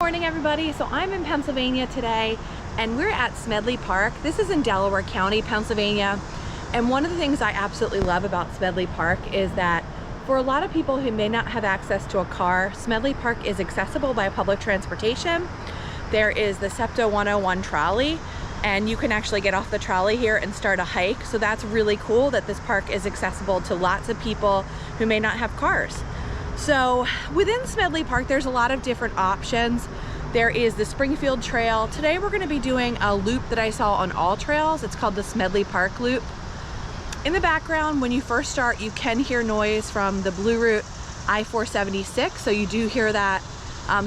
Morning everybody. So I'm in Pennsylvania today and we're at Smedley Park. This is in Delaware County, Pennsylvania. And one of the things I absolutely love about Smedley Park is that for a lot of people who may not have access to a car, Smedley Park is accessible by public transportation. There is the SEPTA 101 trolley and you can actually get off the trolley here and start a hike. So that's really cool that this park is accessible to lots of people who may not have cars. So within Smedley Park, there's a lot of different options. There is the Springfield Trail. Today we're going to be doing a loop that I saw on AllTrails. It's called the Smedley Park Loop. In the background, when you first start, you can hear noise from the Blue Route I-476, so you do hear that.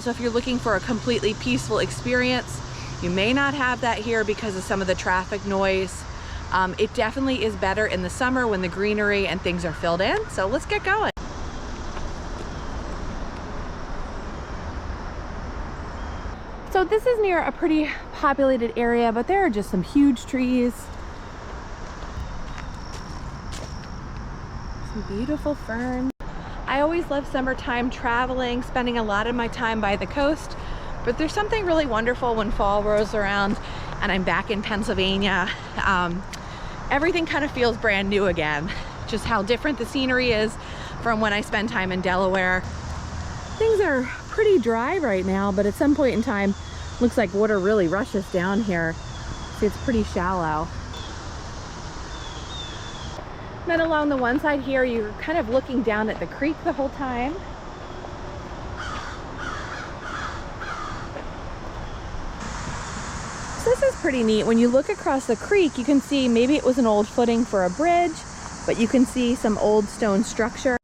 So if you're looking for a completely peaceful experience, you may not have that here because of some of the traffic noise. It definitely is better in the summer when the greenery and things are filled in. So let's get going. So this is near a pretty populated area, but there are just some huge trees. Some beautiful ferns. I always love summertime traveling, spending a lot of my time by the coast, but there's something really wonderful when fall rolls around and I'm back in Pennsylvania. Everything kind of feels brand new again. Just how different the scenery is from when I spend time in Delaware. Things are pretty dry right now, but at some point in time, looks like water really rushes down here. See, it's pretty shallow. Then along the one side here, you're kind of looking down at the creek the whole time. So this is pretty neat. When you look across the creek, you can see maybe it was an old footing for a bridge, but you can see some old stone structure.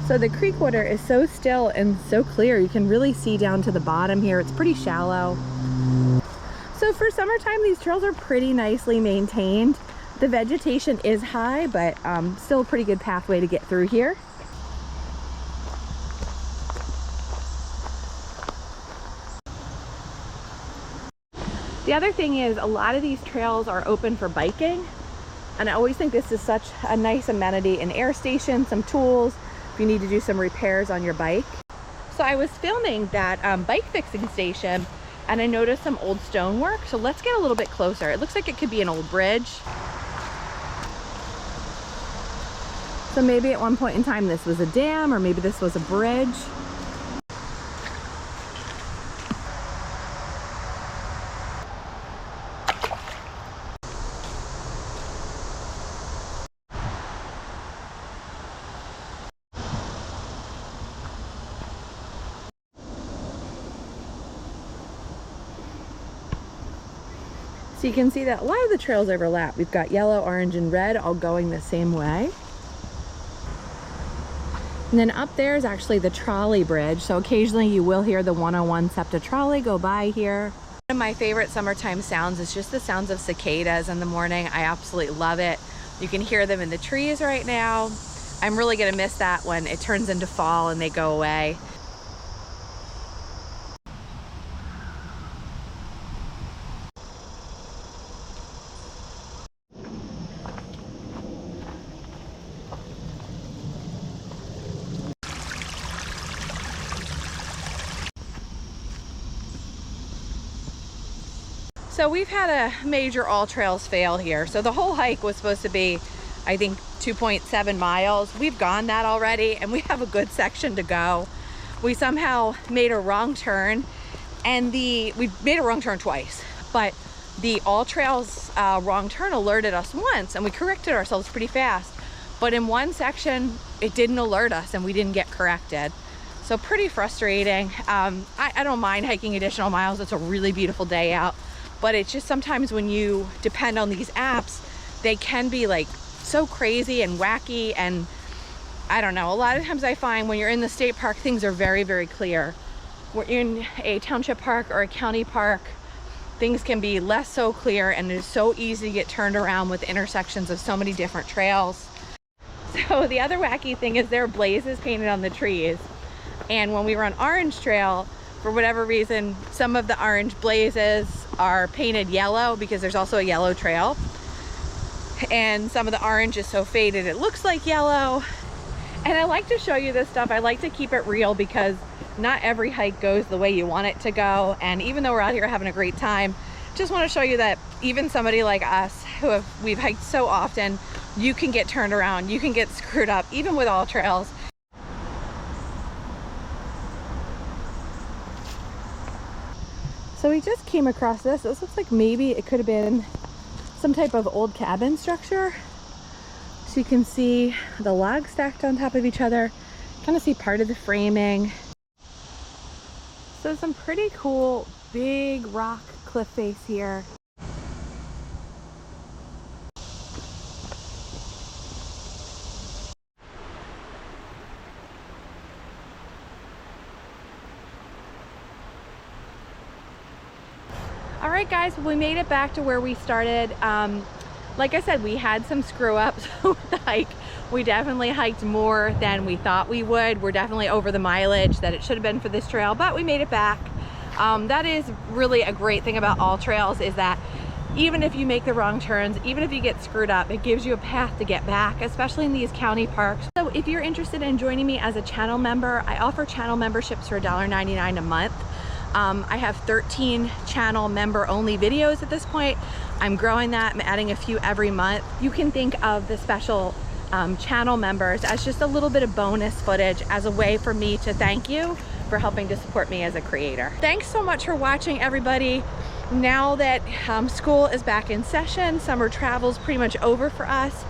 So the creek water is so still and so clear, you can really see down to the bottom here. It's pretty shallow. So for summertime, these trails are pretty nicely maintained. The vegetation is high, but still a pretty good pathway to get through here. The other thing is a lot of these trails are open for biking. And I always think this is such a nice amenity, an air station, some tools, if you need to do some repairs on your bike. So I was filming that bike fixing station and I noticed some old stonework. So let's get a little bit closer. It looks like it could be an old bridge. So maybe at one point in time this was a dam, or maybe this was a bridge. So you can see that a lot of the trails overlap. We've got yellow, orange, and red all going the same way. And then up there is actually the trolley bridge. So occasionally you will hear the 101 SEPTA trolley go by here. One of my favorite summertime sounds is just the sounds of cicadas in the morning. I absolutely love it. You can hear them in the trees right now. I'm really gonna miss that when it turns into fall and they go away. So we've had a major AllTrails fail here. So the whole hike was supposed to be, I think, 2.7 miles. We've gone that already and we have a good section to go. We somehow made a wrong turn and we made a wrong turn twice, but the AllTrails wrong turn alerted us once and we corrected ourselves pretty fast. But in one section, it didn't alert us and we didn't get corrected. So pretty frustrating. I don't mind hiking additional miles. It's a really beautiful day out. but it's just sometimes when you depend on these apps, they can be like so crazy and wacky, and I don't know, a lot of times I find when you're in the state park, things are very, very clear. When you're in a township park or a county park, things can be less so clear, and it is so easy to get turned around with intersections of so many different trails. So the other wacky thing is there are blazes painted on the trees, and when we were on Orange Trail, for whatever reason, some of the orange blazes are painted yellow because there's also a yellow trail, and some of the orange is so faded it looks like yellow. And I like to show you this stuff. I like to keep it real because not every hike goes the way you want it to go, and even though we're out here having a great time, just want to show you that even somebody like us we've hiked so often, you can get turned around, you can get screwed up, even with AllTrails. So we just came across this. This looks like maybe it could have been some type of old cabin structure. So you can see the logs stacked on top of each other, kind of see part of the framing. So some pretty cool big rock cliff face here. All right guys, we made it back to where we started. Like I said, we had some screw ups with the hike. We definitely hiked more than we thought we would. We're definitely over the mileage that it should have been for this trail, but we made it back. That is really a great thing about AllTrails, is that even if you make the wrong turns, even if you get screwed up, it gives you a path to get back, especially in these county parks. So if you're interested in joining me as a channel member, I offer channel memberships for $1.99 a month. I have 13 channel member only videos at this point. I'm growing that. I'm adding a few every month. You can think of the special channel members as just a little bit of bonus footage as a way for me to thank you for helping to support me as a creator. Thanks so much for watching, everybody. Now that school is back in session, summer travel is pretty much over for us,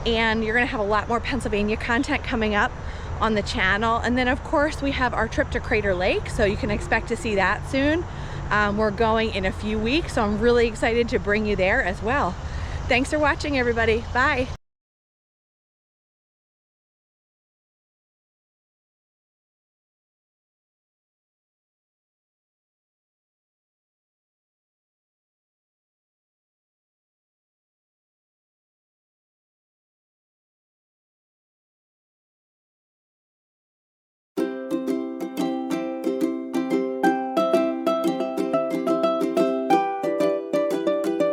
and you're gonna have a lot more Pennsylvania content coming up on the channel. And then of course we have our trip to Crater Lake, so you can expect to see that soon. We're going in a few weeks, so I'm really excited to bring you there as well. Thanks for watching, everybody. Bye.